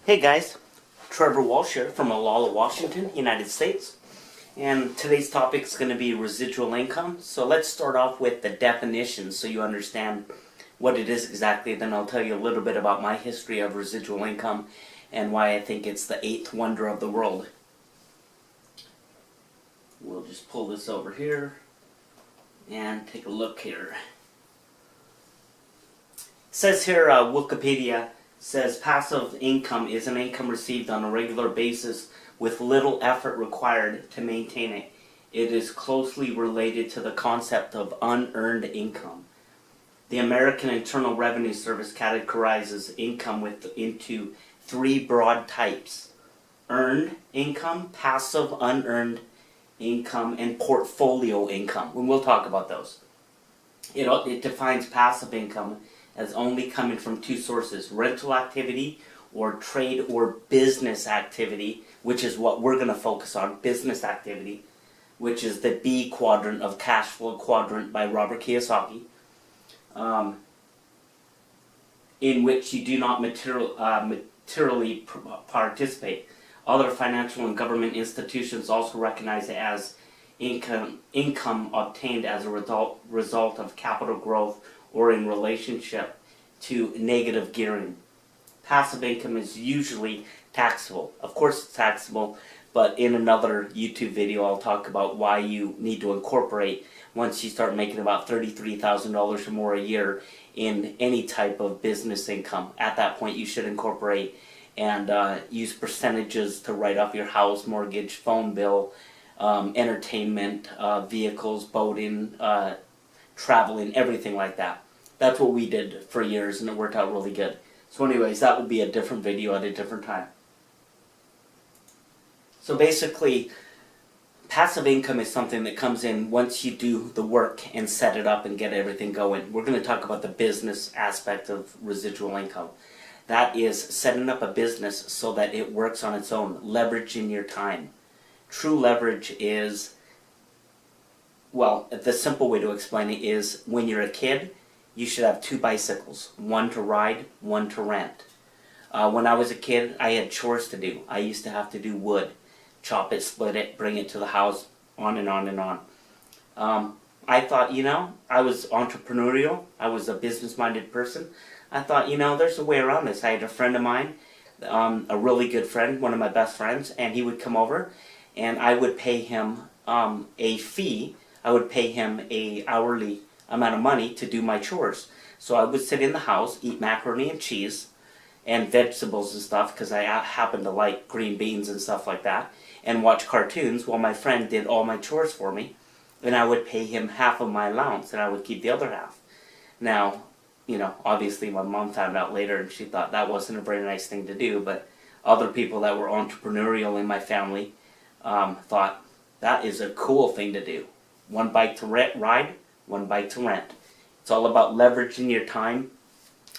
Hey guys, Trevor Walsh here from Olalla, Washington, United States. And today's topic is going to be residual income. So let's start off with the definition so you understand what it is exactly. Then I'll tell you a little bit about my history of residual income and why I think it's the eighth wonder of the world. We'll just pull this over here and take a look here. It says here, Wikipedia says passive income is an income received on a regular basis with little effort required to maintain it. It is closely related to the concept of unearned income. The American Internal Revenue Service categorizes income into three broad types: earned income, passive unearned income, and portfolio income. And we'll talk about those. It defines passive income as only coming from two sources: rental activity or trade or business activity, which is what we're going to focus on, business activity, which is the B quadrant of cash flow quadrant by Robert Kiyosaki, in which you do not materially participate. Other financial and government institutions also recognize it as income obtained as a result of capital growth or in relationship to negative gearing. Passive income is usually taxable. Of course it's taxable, but in another YouTube video I'll talk about why you need to incorporate once you start making about $33,000 or more a year in any type of business income. At that point you should incorporate and use percentages to write off your house, mortgage, phone bill, entertainment, vehicles, boating, traveling, everything like that. That's what we did for years and it worked out really good. So anyways, that would be a different video at a different time. So basically, passive income is something that comes in once you do the work and set it up and get everything going. We're going to talk about the business aspect of residual income. That is setting up a business so that it works on its own, leveraging your time. True leverage is, well, the simple way to explain it is when you're a kid, you should have two bicycles, one to ride, one to rent. When I was a kid, I had chores to do. I used to have to do wood, chop it, split it, bring it to the house, on and on and on. I thought, I was entrepreneurial. I was a business-minded person. I thought, there's a way around this. I had a friend of mine, a really good friend, one of my best friends, and he would come over, and I would pay him a fee. I would pay him a hourly amount of money to do my chores. So I would sit in the house, eat macaroni and cheese and vegetables and stuff, because I happen to like green beans and stuff like that, and watch cartoons while my friend did all my chores for me, and I would pay him half of my allowance and I would keep the other half. Now, obviously my mom found out later and she thought that wasn't a very nice thing to do, but other people that were entrepreneurial in my family thought that is a cool thing to do. One bike to ride, one bike to rent. It's all about leveraging your time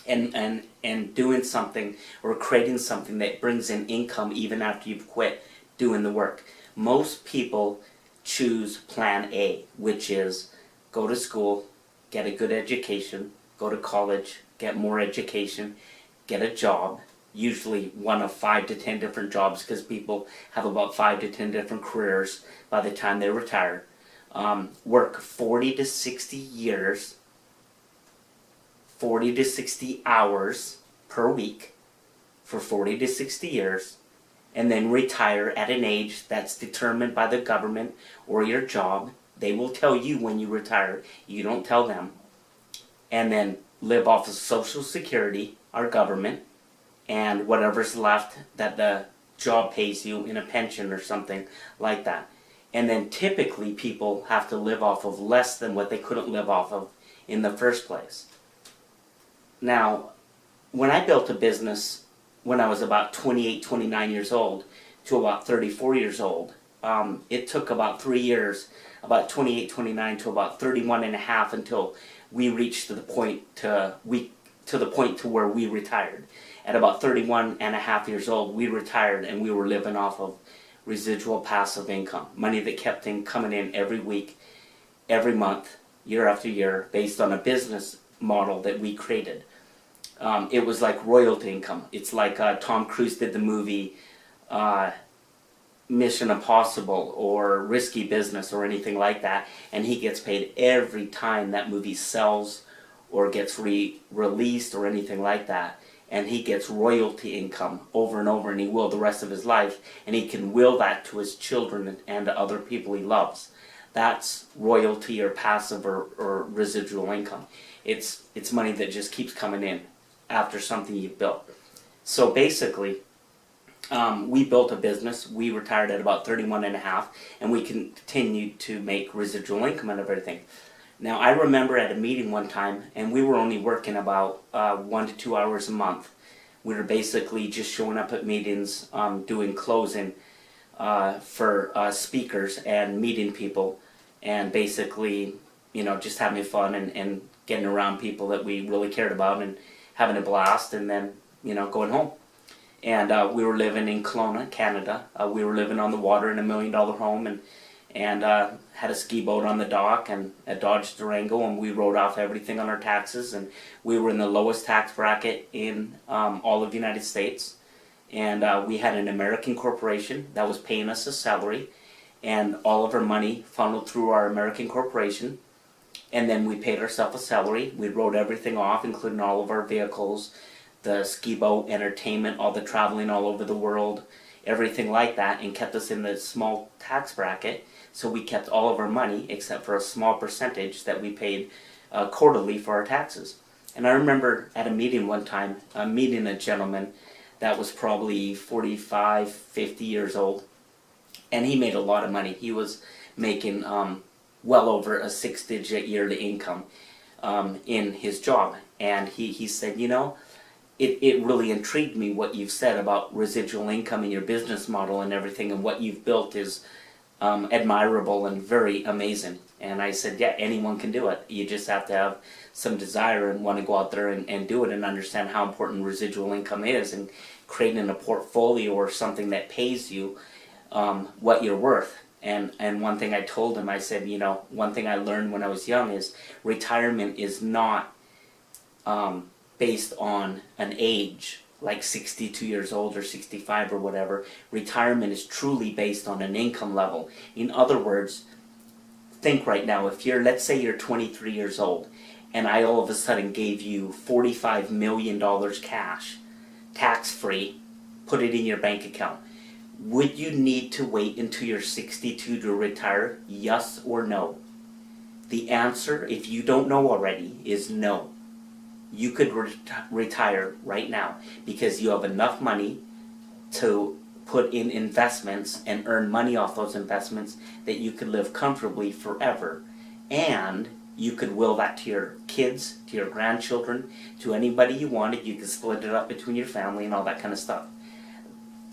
and doing something or creating something that brings in income even after you've quit doing the work. Most people choose plan A, which is go to school, get a good education, go to college, get more education, get a job, usually one of 5 to 10 different jobs, because people have about 5 to 10 different careers by the time they retire. Work 40 to 60 years, 40 to 60 hours per week for 40 to 60 years, and then retire at an age that's determined by the government or your job. They will tell you when you retire, you don't tell them. And then live off of Social Security, our government, and whatever's left that the job pays you in a pension or something like that. And then typically people have to live off of less than what they couldn't live off of in the first place. Now, when I built a business when I was about 28, 29 years old to about 34 years old, it took about 3 years, about 28, 29 to about 31 and a half until we reached to the point to where we retired. At about 31 and a half years old, we retired and we were living off of residual passive income, money that kept coming in every week, every month, year after year, based on a business model that we created. It was like royalty income. It's like Tom Cruise did the movie Mission Impossible or Risky Business or anything like that, and he gets paid every time that movie sells or gets released or anything like that. And he gets royalty income over and over, and he will the rest of his life, and he can will that to his children and to other people he loves. That's royalty or passive or residual income. It's money that just keeps coming in after something you've built. So basically, we built a business. We retired at about 31 and a half, and we continued to make residual income and everything. Now, I remember at a meeting one time, and we were only working about 1 to 2 hours a month. We were basically just showing up at meetings, doing closing for speakers and meeting people, and basically, just having fun and getting around people that we really cared about and having a blast, and then, going home. And we were living in Kelowna, Canada. We were living on the water in $1 million home, and had a ski boat on the dock and a Dodge Durango, and we wrote off everything on our taxes, and we were in the lowest tax bracket in all of the United States. And we had an American corporation that was paying us a salary, and all of our money funneled through our American corporation, and then we paid ourselves a salary. We wrote everything off, including all of our vehicles, the ski boat, entertainment, all the traveling all over the world, everything like that, and kept us in the small tax bracket. So we kept all of our money except for a small percentage that we paid quarterly for our taxes. And I remember at a meeting one time, meeting a gentleman that was probably 45, 50 years old, and he made a lot of money. He was making well over a 6-digit yearly income in his job. And he said, it really intrigued me what you've said about residual income in your business model and everything, and what you've built is admirable and very amazing. And I said, yeah, anyone can do it. You just have to have some desire and want to go out there and do it, and understand how important residual income is, and creating a portfolio or something that pays you what you're worth. And one thing I told him, I said, one thing I learned when I was young is retirement is not based on an age, like 62 years old or 65 or whatever. Retirement is truly based on an income level. In other words, think right now, if let's say you're 23 years old, and I all of a sudden gave you $45 million cash, tax-free, put it in your bank account, would you need to wait until you're 62 to retire? Yes or no? The answer, if you don't know already, is no. You could retire right now because you have enough money to put in investments and earn money off those investments that you could live comfortably forever. And you could will that to your kids, to your grandchildren, to anybody you wanted. You could split it up between your family and all that kind of stuff.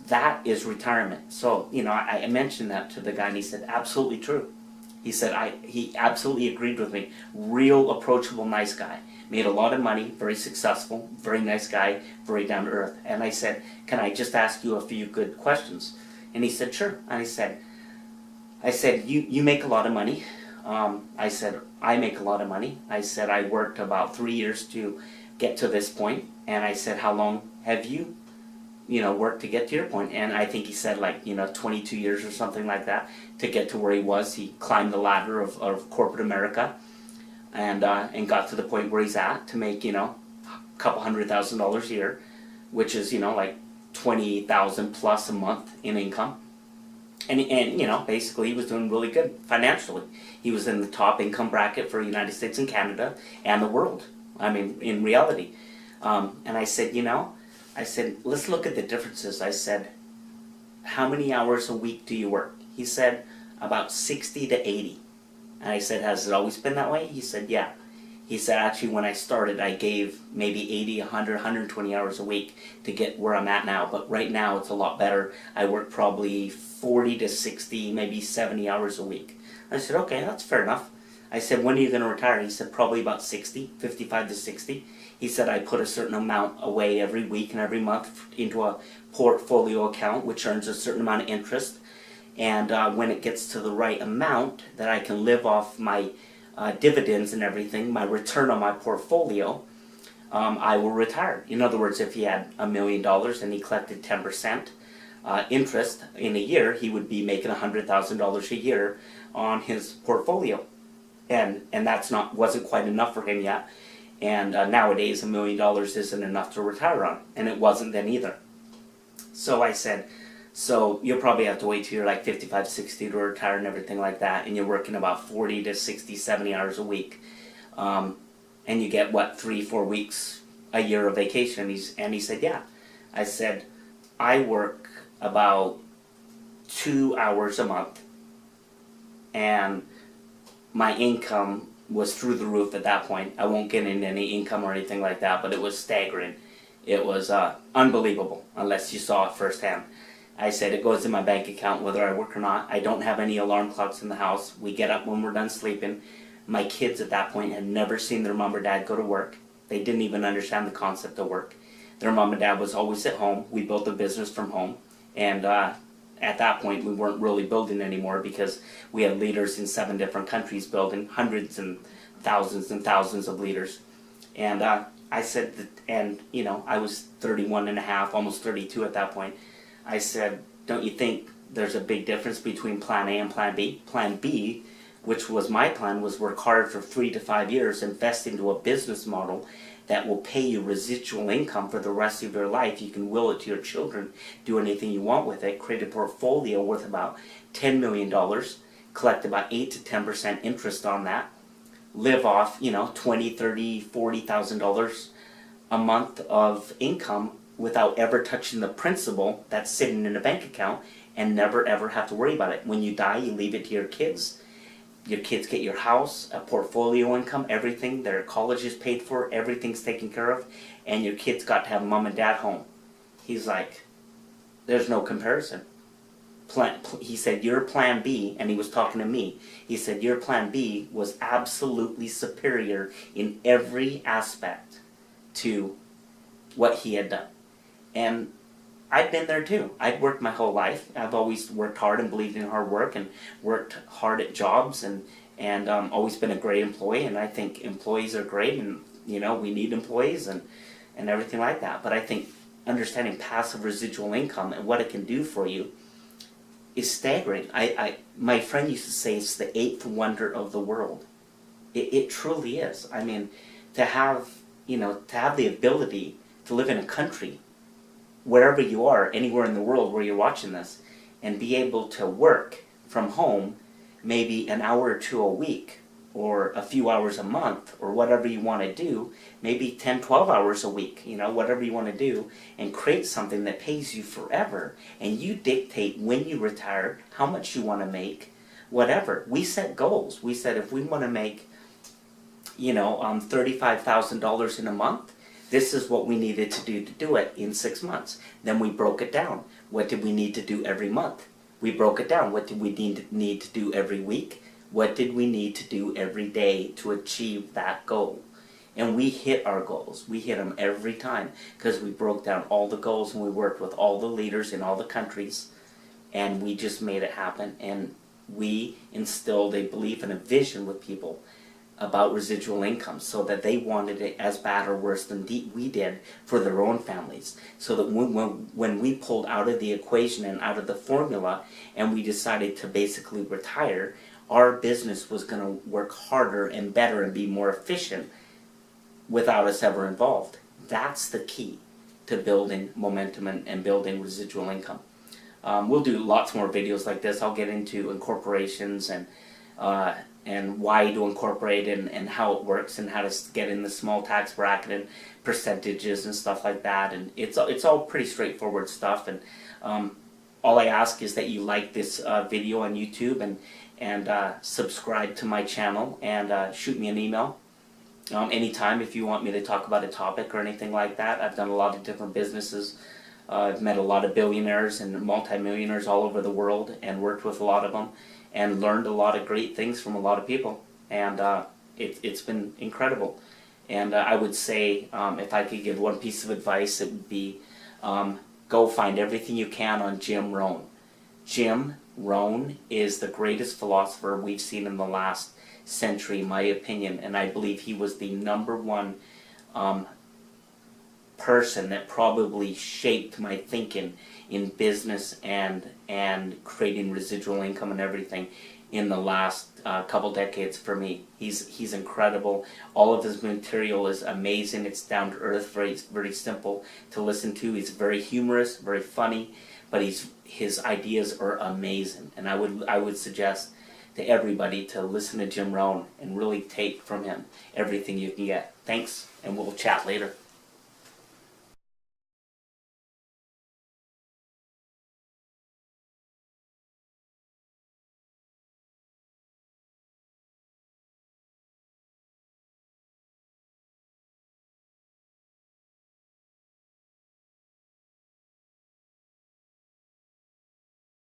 That is retirement. So, I mentioned that to the guy, and he said, absolutely true. He said, he absolutely agreed with me. Real approachable, nice guy. Made a lot of money, very successful, very nice guy, very down to earth. And I said, can I just ask you a few good questions? And he said, sure. And I said, you make a lot of money. I said, I make a lot of money. I said, I worked about 3 years to get to this point. And I said, how long have you worked to get to your point? And I think he said 22 years or something like that to get to where he was. He climbed the ladder of corporate America and got to the point where he's at to make, a couple $100,000 a year, which is, like $20,000 plus a month in income. And basically he was doing really good financially. He was in the top income bracket for the United States and Canada and the world. I mean, in reality. And I said, let's look at the differences. I said, how many hours a week do you work? He said, about 60 to 80. And I said, has it always been that way? He said, yeah. He said, actually, when I started, I gave maybe 80, 100, 120 hours a week to get where I'm at now. But right now, it's a lot better. I work probably 40 to 60, maybe 70 hours a week. I said, okay, that's fair enough. I said, when are you going to retire? He said, probably about 60, 55 to 60. He said, I put a certain amount away every week and every month into a portfolio account, which earns a certain amount of interest. And when it gets to the right amount that I can live off my dividends and everything, my return on my portfolio, I will retire. In other words, if he had $1 million and he collected 10% interest in a year, he would be making $100,000 a year on his portfolio, and wasn't quite enough for him yet. And nowadays, $1 million isn't enough to retire on, and it wasn't then either. So I said, so you'll probably have to wait till you're like 55, 60 to retire and everything like that, and you're working about 40 to 60, 70 hours a week. And you get, what, 3-4 weeks a year of vacation? And he said, yeah. I said, I work about 2 hours a month, and my income was through the roof at that point. I won't get into any income or anything like that, but it was staggering. It was unbelievable, unless you saw it firsthand. I said, it goes in my bank account whether I work or not. I don't have any alarm clocks in the house. We get up when we're done sleeping. My kids at that point had never seen their mom or dad go to work. They didn't even understand the concept of work. Their mom and dad was always at home. We built a business from home. And at that point, we weren't really building anymore because we had leaders in 7 different countries building, hundreds and thousands of leaders. And I said, that, and you know, I was 31 and a half, almost 32 at that point. I said, don't you think there's a big difference between plan A and plan B? Plan B, which was my plan, was work hard for 3 to 5 years, invest into a business model that will pay you residual income for the rest of your life. You can will it to your children, do anything you want with it, create a portfolio worth about $10 million, collect about 8 to 10% interest on that, live off, you know, $20, $30, $40,000 a month of income without ever touching the principal that's sitting in a bank account, and never ever have to worry about it. When you die, you leave it to your kids. Your kids get your house, a portfolio income, everything. Their college is paid for, everything's taken care of, and your kids got to have mom and dad home. He's like, there's no comparison. He said, your plan B, and he was talking to me, he said, your plan B was absolutely superior in every aspect to what he had done. And I've been there too. I've worked my whole life. I've always worked hard and believed in hard work and worked hard at jobs, and always been a great employee. And I think employees are great, and you know, we need employees and everything like that. But I think understanding passive residual income and what it can do for you is staggering. My friend used to say it's the 8th wonder of the world. It truly is. I mean, to have the ability to live in a country, wherever you are, anywhere in the world where you're watching this, and be able to work from home maybe an hour or 2 a week, or a few hours a month, or whatever you want to do, maybe 10, 12 hours a week, you know, whatever you want to do, and create something that pays you forever, and you dictate when you retire, how much you want to make, whatever. We set goals. We said if we want to make, you know, $35,000 in a month, this is what we needed to do it in 6 months. Then we broke it down. What did we need to do every month? We broke it down. What did we need to do every week? What did we need to do every day to achieve that goal? And we hit our goals. We hit them every time because we broke down all the goals, and we worked with all the leaders in all the countries, and we just made it happen. And we instilled a belief and a vision with people about residual income, so that they wanted it as bad or worse than we did for their own families. So that when we pulled out of the equation and out of the formula, and we decided to basically retire, our business was going to work harder and better and be more efficient without us ever involved. That's the key to building momentum and building residual income. We'll do lots more videos like this. I'll get into incorporations and why to incorporate and how it works, and how to get in the small tax bracket and percentages and stuff like that. And it's all pretty straightforward stuff. And all I ask is that you like this video on YouTube, and subscribe to my channel, and shoot me an email anytime if you want me to talk about a topic or anything like that. I've done a lot of different businesses. I've met a lot of billionaires and multimillionaires all over the world, and worked with a lot of them, and learned a lot of great things from a lot of people. And it's been incredible. And I would say, if I could give one piece of advice, it would be go find everything you can on Jim Rohn. Jim Rohn is the greatest philosopher we've seen in the last century, in my opinion, and I believe he was the #1 person that probably shaped my thinking in business and creating residual income and everything in the last couple decades for me. He's incredible. All of his material is amazing. It's down to earth, very simple to listen to. He's very humorous, very funny, but his ideas are amazing. And I would suggest to everybody to listen to Jim Rohn and really take from him everything you can get. Thanks, and we'll chat later.